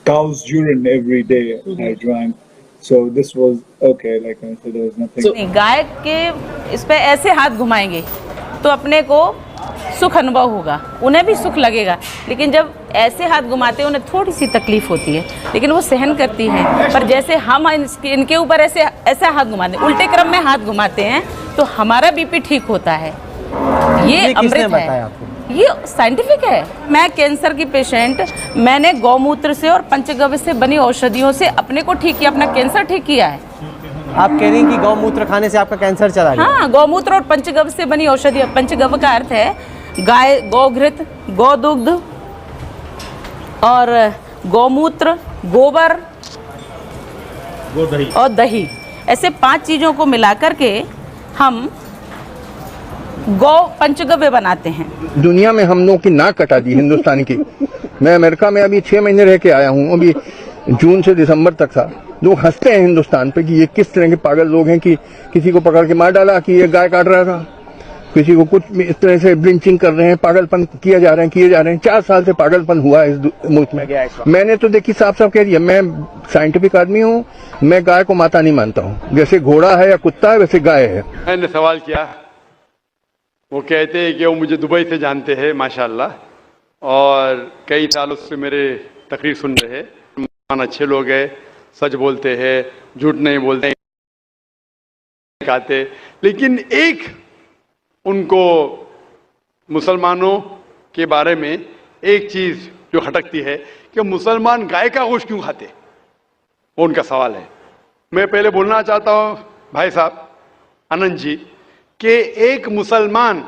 cow's urine every day. I drank, so this was okay. Like I said, there was nothing. नहीं, गाय के इस पे ऐसे हाथ घुमाएंगे तो अपने को सुख अनुभव होगा, उन्हें भी सुख लगेगा, लेकिन जब ऐसे हाथ घुमाते हैं उन्हें थोड़ी सी तकलीफ होती है, लेकिन वो सहन करती हैं। पर जैसे हम इनके ऊपर ऐसे हाथ घुमाते हैं, उल्टे क्रम में हाथ घुमाते हैं, तो हमारा बीपी ठीक होता है। ये अमृत है, ये साइंटिफिक है। मैं कैंसर की पेशेंट, मैंने गौमूत्र से और पंचगव्य से बनी औषधियों से अपने को ठीक किया, अपना कैंसर ठीक किया है। आप कह रही हैं कि गौमूत्र खाने से आपका कैंसर चला गया? हाँ, गौमूत्र और पंचगव्य से बनी औषधि। पंचगव्य का अर्थ है गाय, गौघृत, गौदुग्ध और गौमूत्र, गोबर और दही, ऐसे 5 चीजों को मिलाकर के हम गौ पंचगव्य बनाते हैं। दुनिया में हम लोगों की नाक कटा दी हिंदुस्तान की। मैं अमेरिका में अभी 6 महीने रह के आया हूँ, अभी जून से दिसंबर तक था। लोग हंसते हैं हिंदुस्तान पे कि ये किस तरह के पागल लोग हैं कि किसी को पकड़ के मार डाला कि ये गाय काट रहा था, किसी को कुछ इस तरह से ब्लिंचिंग कर रहे हैं, पागलपन किए जा रहे हैं। 4 साल से पागलपन हुआ है इस मुल्क में। मैंने तो देखी साफ साफ कह दिया, मैं साइंटिफिक आदमी हूँ, मैं गाय को माता नहीं मानता हूँ। जैसे घोड़ा है या कुत्ता है वैसे गाय है। मैंने सवाल किया, वो कहते हैं कि वो मुझे दुबई से जानते हैं माशाल्लाह, और कई सालों से मेरे तकरीर सुन रहे हैं। अच्छे लोग हैं, सच बोलते हैं, झूठ नहीं बोलते खाते, लेकिन एक उनको मुसलमानों के बारे में एक चीज जो खटकती है कि मुसलमान गाय का गोश्त क्यों खाते, वो उनका सवाल है। मैं पहले बोलना चाहता हूं भाई साहब आनंद जी कि एक मुसलमान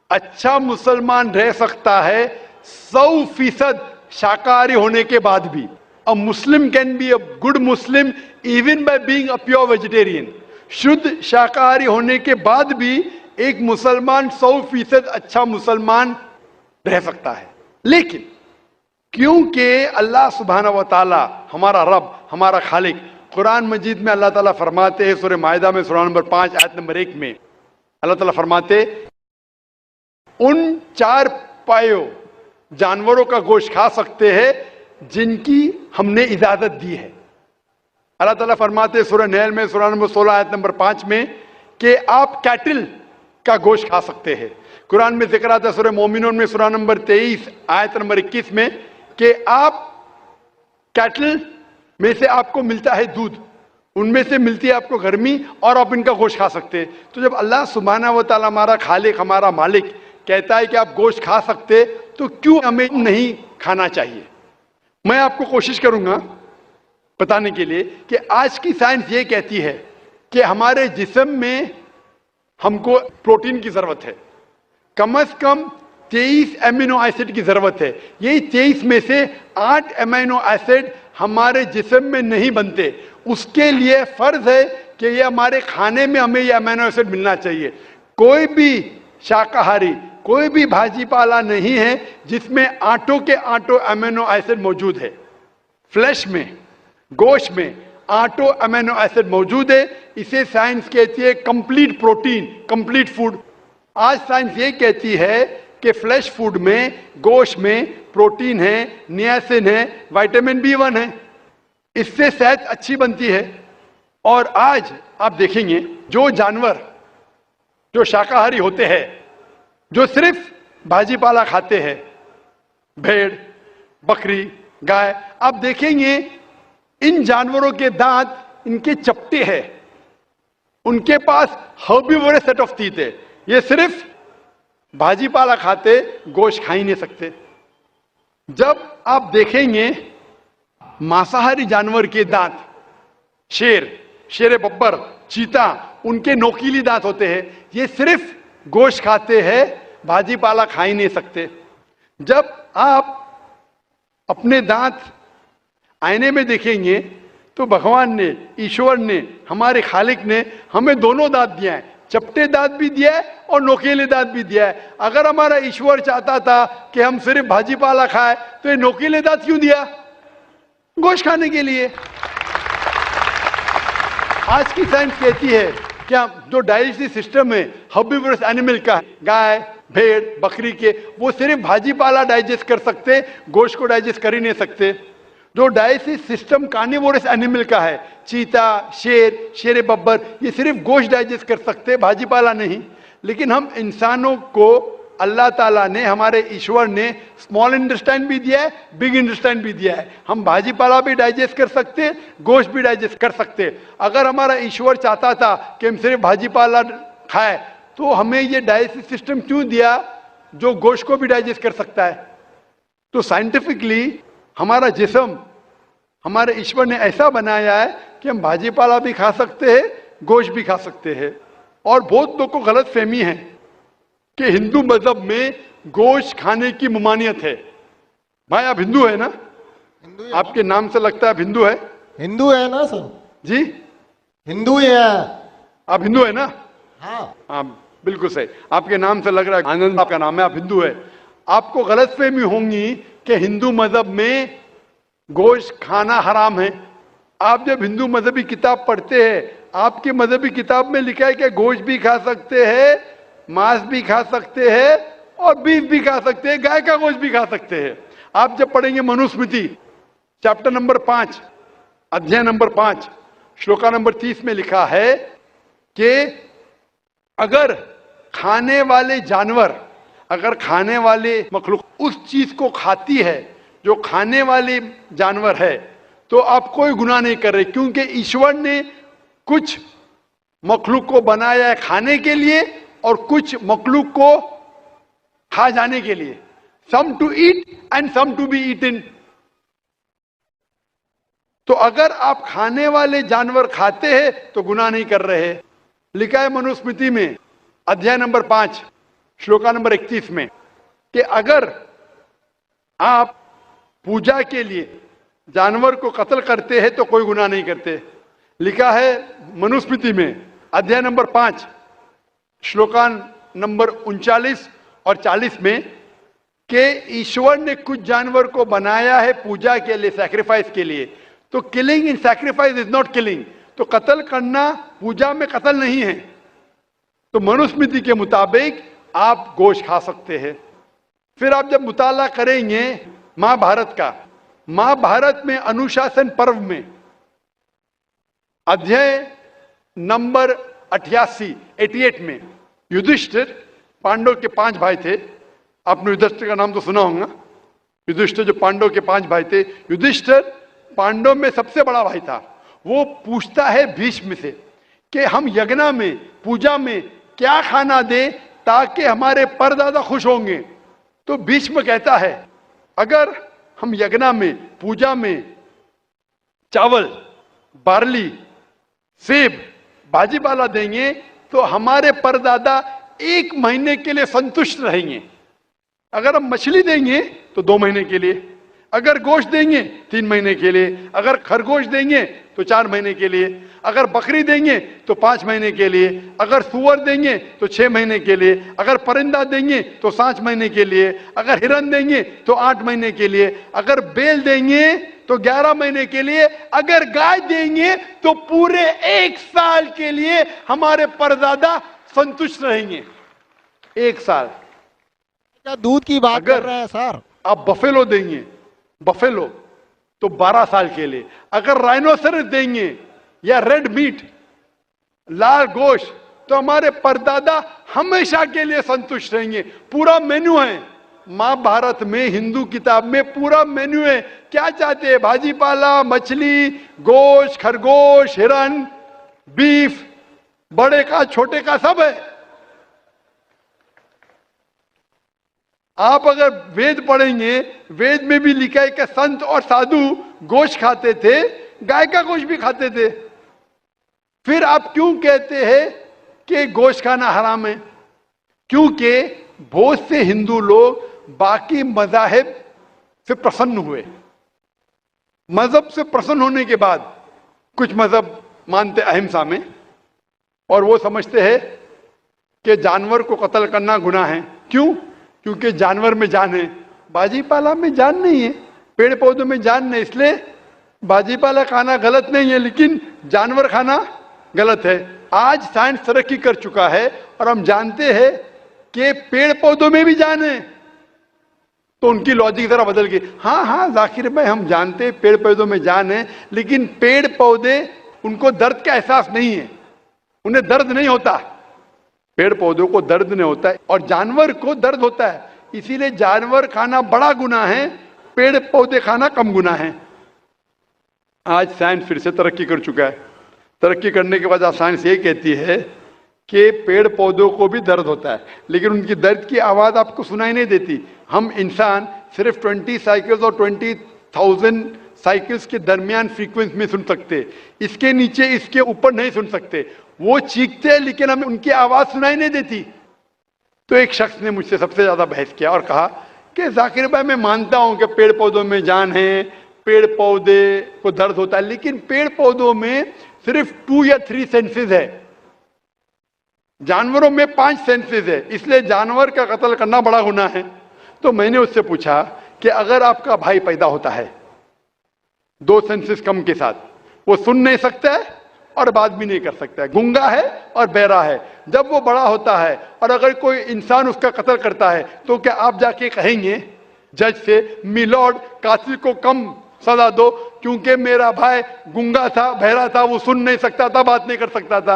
अच्छा मुसलमान रह सकता है 100% शाकाहारी होने के बाद भी। A Muslim can be a good Muslim even by being a pure vegetarian. शुद्ध शाकाहारी होने के बाद भी एक मुसलमान 100% अच्छा मुसलमान रह सकता है। लेकिन क्योंकि अल्लाह सुब्हानहू व तआला हमारा रब, हमारा खालिक, कुरान मजीद में अल्लाह ताला फरमाते हैं, सूरह माइदा में सूरा नंबर 5 आयत नंबर 1 में अल्लाह ताला फरमाते, उन 4 पायों जानवरों का गोश्त खा सकते हैं जिनकी हमने इजाजत दी है। अल्लाह ताला फरमाते सूरह नहल में सूरा नंबर 16 आयत नंबर 5 में कि आप कैटल का गोश्त खा सकते हैं। कुरान में जिक्र आता है सूरह मोमिनून में सूरा नंबर 23 आयत नंबर 21 में कि आप कैटल में से आपको मिलता है दूध, उनमें से मिलती है आपको गर्मी, और आप इनका गोश्त खा सकते हैं। तो जब अल्लाह सुब्हानहू व तआला हमारा खालिक, हमारा मालिक कहता है कि आप गोश्त खा सकते, तो क्यों हमें नहीं खाना चाहिए? मैं आपको कोशिश करूंगा बताने के लिए कि आज की साइंस ये कहती है कि हमारे जिस्म में हमको प्रोटीन की जरूरत है, कम से कम 23 एमिनो एसिड की जरूरत है। यही 23 में से 8 एमिनो एसिड हमारे जिस्म में नहीं बनते। उसके लिए फर्ज है कि ये हमारे खाने में हमें ये एमिनो एसिड मिलना चाहिए। कोई भी शाकाहारी, कोई भी भाजी पाला नहीं है जिसमें आटों के आटो एमिनो एसिड मौजूद है। फ्लैश में, गोश्त में आटो एमिनो एसिड मौजूद है। इसे साइंस कहती है कंप्लीट प्रोटीन, कंप्लीट फूड। आज साइंस ये कहती है कि फ्लैश फूड में, गोश्त में प्रोटीन है, नियासिन है, विटामिन B1 है, इससे सेहत अच्छी बनती है। और आज आप देखेंगे जो जानवर जो शाकाहारी होते हैं, जो सिर्फ भाजी पाला खाते हैं, भेड़, बकरी, गाय, आप देखेंगे इन जानवरों के दांत इनके चपटे हैं, उनके पास हर्बीवोरस सेट ऑफ टीथ है। ये सिर्फ भाजी पाला खाते, गोश्त खा ही नहीं सकते। जब आप देखेंगे मांसाहारी जानवर के दांत, शेर बब्बर, चीता, उनके नोकीली दांत होते हैं। ये सिर्फ गोश्त खाते हैं, भाजी पाला खा ही नहीं सकते। जब आप अपने दांत आईने में देखेंगे तो भगवान ने, ईश्वर ने, हमारे खालिक ने हमें दोनों दांत दिया है, चपटे दांत भी दिया है और नोकीले दांत भी दिया है। अगर हमारा ईश्वर चाहता था कि हम सिर्फ भाजी पाला खाए तो ये नोकीले दांत क्यों दिया? गोश्त खाने के लिए। आज की साइंस कहती है कि जो डाइजेस्टिव सिस्टम है हर्बीवोरस एनिमल का, गाय, भेड़, बकरी के, वो सिर्फ भाजी पाला डाइजेस्ट कर सकते, गोश्त को डाइजेस्ट कर ही नहीं सकते। जो डाइजेस्टिव सिस्टम कार्निवोरस एनिमल का है, चीता, शेर, शेर बब्बर, ये सिर्फ गोश्त डाइजेस्ट कर सकते हैं, भाजीपाला नहीं। लेकिन हम इंसानों को अल्लाह ताला ने, हमारे ईश्वर ने स्मॉल इंटेस्टाइन भी दिया है, बिग इंटेस्टाइन भी दिया है। हम भाजीपाला भी डाइजेस्ट कर सकते हैं, गोश्त भी डाइजेस्ट कर सकते हैं। अगर हमारा ईश्वर चाहता था कि हम सिर्फ भाजीपाला खाए, तो हमें ये डाइजेस्टिव सिस्टम क्यों दिया जो गोश्त को भी डाइजेस्ट कर सकता है? तो साइंटिफिकली हमारा जिस्म हमारे ईश्वर ने ऐसा बनाया है कि हम भाजीपाला भी खा सकते हैं, गोश्त भी खा सकते हैं। और बहुत लोगों को गलत फहमी है कि हिंदू मजहब में गोश्त खाने की ममानियत है। भाई आप हिंदू है ना? आपके नाम से लगता है आप हिंदू है। हिंदू है ना सर? जी हिंदू ही है। आप हिंदू है ना? हाँ बिल्कुल सही, आपके नाम से लग रहा है आनंद आपका नाम है, आप हिंदू है। आपको गलतफहमी होंगी कि हिंदू मजहब में गोश्त खाना हराम है। आप जब हिंदू मजहबी किताब पढ़ते हैं, आपकी मजहबी किताब में लिखा है कि गोश्त भी खा सकते हैं, मांस भी खा सकते हैं और बीफ भी खा सकते हैं, गाय का गोश्त भी खा सकते हैं। आप जब पढ़ेंगे मनुस्मृति चैप्टर नंबर 5 अध्याय नंबर 5 श्लोका नंबर 30 में लिखा है कि अगर खाने वाले जानवर, अगर खाने वाले मखलूक उस चीज को खाती है जो खाने वाले जानवर है, तो आप कोई गुनाह नहीं कर रहे, क्योंकि ईश्वर ने कुछ मखलूक को बनाया है खाने के लिए और कुछ मखलूक को खा जाने के लिए। Some to eat and some to be eaten. तो अगर आप खाने वाले जानवर खाते हैं तो गुनाह नहीं कर रहे। लिखा है मनुस्मृति में अध्याय नंबर 5 श्लोका नंबर 31 में कि अगर आप पूजा के लिए जानवर को कत्ल करते हैं तो कोई गुनाह नहीं करते। लिखा है मनुस्मृति में अध्याय नंबर 5 श्लोकान नंबर 39 और 40 में कि ईश्वर ने कुछ जानवर को बनाया है पूजा के लिए, सैक्रिफाइस के लिए। तो killing in sacrifice is not killing. तो कत्ल करना पूजा में कत्ल नहीं है। तो मनुस्मृति के मुताबिक आप गोश्त खा सकते हैं। फिर आप जब मुताला करेंगे महाभारत का, महाभारत में अनुशासन पर्व में अध्याय नंबर 88 में युधिष्ठिर, पांडव के 5 भाई थे, आपने युधिष्ठिर का नाम तो सुना होगा। युधिष्ठिर जो पांडव के 5 भाई थे, युधिष्ठिर पांडव में सबसे बड़ा भाई था। वो पूछता है भीष्म से कि हम यज्ञ में, पूजा में क्या खाना दे ताकि हमारे परदादा खुश होंगे। तो भीष्म कहता है अगर हम यज्ञ में, पूजा में चावल, बार्ली, सेब, भाजीपाला देंगे तो हमारे परदादा 1 महीने के लिए संतुष्ट रहेंगे। अगर हम मछली देंगे तो 2 महीने के लिए, अगर गोश्त देंगे 3 महीने के लिए, अगर खरगोश देंगे तो 4 महीने के लिए, अगर बकरी देंगे तो 5 महीने के लिए, अगर सुअर देंगे तो 6 महीने के लिए, अगर परिंदा देंगे तो 7 महीने के लिए, अगर हिरन देंगे तो 8 महीने के लिए, अगर बैल देंगे तो 11 महीने के लिए, अगर गाय देंगे तो पूरे 1 साल के लिए हमारे परदादा संतुष्ट रहेंगे। 1 साल। क्या दूध की बात कर रहे हैं सर? आप बफेलो देंगे, बफेलो तो 12 साल के लिए, अगर राइनोसरस देंगे या रेड मीट, लाल गोश्त, तो हमारे परदादा हमेशा के लिए संतुष्ट रहेंगे। पूरा मेन्यू है महाभारत में, हिंदू किताब में पूरा मेन्यू है। क्या चाहते हैं? भाजीपाला, मछली, गोश्त, खरगोश, हिरन, बीफ, बड़े का छोटे का सब है। आप अगर वेद पढ़ेंगे, वेद में भी लिखा है कि संत और साधु गोश्त खाते थे, गाय का गोश्त भी खाते थे। फिर आप क्यों कहते हैं कि गोश्त खाना हराम है? क्योंकि बहुत से हिंदू लोग बाकी मजाहिब से प्रसन्न हुए। मजहब से प्रसन्न होने के बाद कुछ मजहब मानते अहिंसा में, और वो समझते हैं कि जानवर को कत्ल करना गुनाह है। क्यों? क्योंकि जानवर में जान है, भाजीपाला में जान नहीं है, पेड़ पौधों में जान नहीं, इसलिए भाजीपाला खाना गलत नहीं है, लेकिन जानवर खाना गलत है। आज साइंस तरक्की कर चुका है और हम जानते हैं कि पेड़ पौधों में भी जान है। तो उनकी लॉजिक जरा बदल गई। हाँ हाँ जाकिर भाई, हम जानते हैं पेड़ पौधों में जान है, लेकिन पेड़ पौधे उनको दर्द का एहसास नहीं है, उन्हें दर्द नहीं होता। पेड़ पौधों को दर्द नहीं होता है और जानवर को दर्द होता है, इसीलिए जानवर खाना बड़ा गुनाह है, पेड़ पौधे खाना कम गुनाह है। आज साइंस फिर से तरक्की कर चुका है। तरक्की करने के बाद आज साइंस ये कहती है कि पेड़ पौधों को भी दर्द होता है, लेकिन उनकी दर्द की आवाज आपको सुनाई नहीं देती। हम इंसान सिर्फ 20 साइकिल्स और 20,000 साइकिल्स के दरमियान फ्रीक्वेंसी में सुन सकते, इसके नीचे इसके ऊपर नहीं सुन सकते। वो चीखते हैं लेकिन हमें उनकी आवाज सुनाई नहीं देती। तो एक शख्स ने मुझसे सबसे ज्यादा बहस किया और कहा कि जाकिर भाई, मैं मानता हूं कि पेड़ पौधों में जान है, पेड़ पौधे को दर्द होता है, लेकिन पेड़ पौधों में सिर्फ 2 या 3 सेंसेस है, जानवरों में 5 सेंसेस है, इसलिए जानवर का कत्ल करना बड़ा गुनाह है। तो मैंने उससे पूछा कि अगर आपका भाई पैदा होता है 2 सेंसेस कम के साथ, वो सुन नहीं सकता है और बात भी नहीं कर सकता है, गूंगा है और बहरा है, जब वो बड़ा होता है और अगर कोई इंसान उसका कत्ल करता है तो क्या आप जाके कहेंगे जज से, मिलॉर्ड कातिल को कम सजा दो क्योंकि मेरा भाई गूंगा था, बहरा था, वो सुन नहीं सकता था, बात नहीं कर सकता था?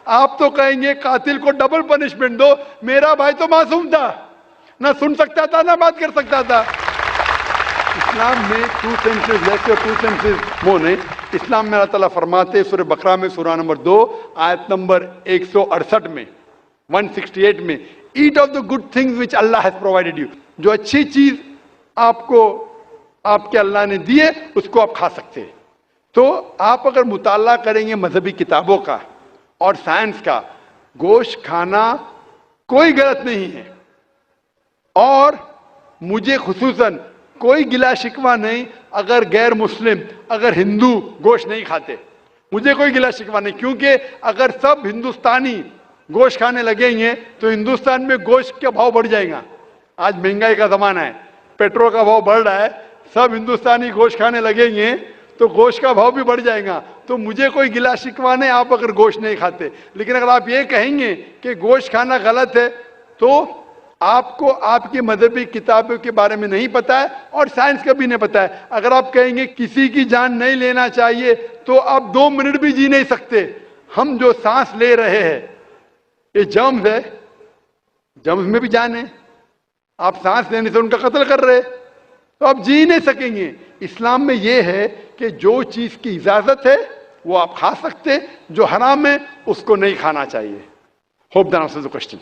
आप तो कहेंगे कातिल को डबल पनिशमेंट दो, मेरा भाई तो मासूम था, ना सुन सकता था ना बात कर सकता था। इस्लाम में 2 सेंसेस लेस और 2 सेंसेस मोर नहीं। इस्लाम में अल्लाह ताला फरमाते सूरह बकरा में सूरह नंबर 2 आयत नंबर 168 में 168 में, eat of the good things which Allah has provided you, जो अच्छी चीज आपको आपके अल्लाह ने दी है उसको आप खा सकते हैं। तो आप अगर मुताला करेंगे मजहबी किताबों का और साइंस का, गोश्त खाना कोई गलत नहीं है और मुझे खुसूसन कोई गिला शिकवा नहीं अगर गैर मुस्लिम, अगर हिंदू गोश्त नहीं खाते, मुझे कोई गिला शिकवा नहीं, क्योंकि अगर सब हिंदुस्तानी गोश्त खाने लगेंगे तो हिंदुस्तान में गोश्त का भाव बढ़ जाएगा। आज महंगाई का जमाना है, पेट्रोल का भाव बढ़ रहा है, सब हिंदुस्तानी गोश्त खाने लगेंगे तो गोश्त का भाव भी बढ़ जाएगा। तो मुझे कोई गिला शिकवा नहीं आप अगर गोश्त नहीं खाते, लेकिन अगर आप ये कहेंगे कि गोश्त खाना गलत है तो आपको आपकी मजहबी किताबों के बारे में नहीं पता है और साइंस का भी नहीं पता है। अगर आप कहेंगे किसी की जान नहीं लेना चाहिए तो आप 2 मिनट भी जी नहीं सकते। हम जो सांस ले रहे हैं ये जर्म्स है, जर्म्स में भी जान है, आप सांस लेने से उनका कत्ल कर रहे तो आप जी नहीं सकेंगे। इस्लाम में यह है कि जो चीज की इजाजत है वो आप खा सकते, जो हराम है उसको नहीं खाना चाहिए। Hope that answers the question.